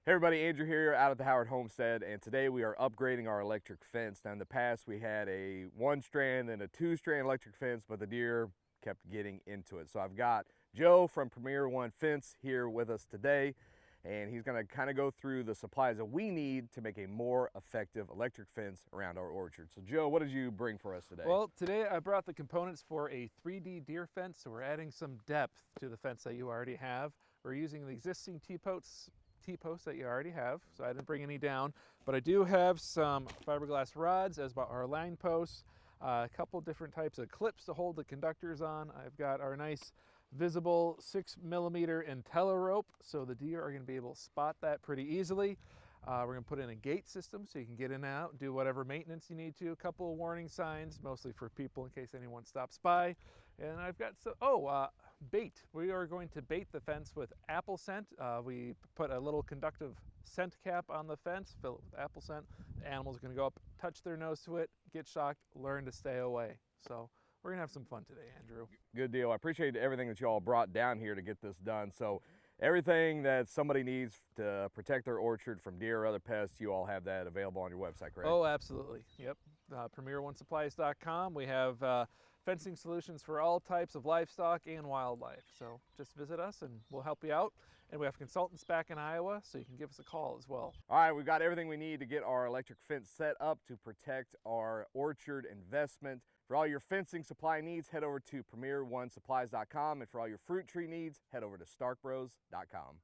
Hey everybody, Andrew here out at the Howard Homestead, and today we are upgrading our electric fence. Now in the past we had a 1-strand and a 2-strand electric fence, but the deer kept getting into it. So I've got Joe from Premier One Fence here with us today, and he's gonna kind of go through the supplies that we need to make a more effective electric fence around our orchard. So Joe, what did you bring for us today? Well, today I brought the components for a 3D deer fence, so we're adding some depth to the fence that you already have. We're using the existing T-posts that you already have, so I didn't bring any down, but I do have some fiberglass rods as our line posts, a couple different types of clips to hold the conductors on. I've got our nice visible 6mm Intella rope, so the deer are going to be able to spot that pretty easily. We're going to put in a gate system so you can get in and out, do whatever maintenance you need to. A couple of warning signs, mostly for people in case anyone stops by. And I've got bait. We are going to bait the fence with apple scent. We put a little conductive scent cap on the fence, fill it with apple scent. The animals are going to go up, touch their nose to it, get shocked, learn to stay away. So we're going to have some fun today, Andrew. Good deal. I appreciate everything that you all brought down here to get this done. So everything that somebody needs to protect their orchard from deer or other pests, you all have that available on your website, correct? Oh, absolutely. Yep. PremierOneSupplies.com. We have fencing solutions for all types of livestock and wildlife. So just visit us and we'll help you out. And we have consultants back in Iowa, so you can give us a call as well. All right, we've got everything we need to get our electric fence set up to protect our orchard investment. For all your fencing supply needs, head over to PremierOneSupplies.com, and for all your fruit tree needs, head over to StarkBros.com.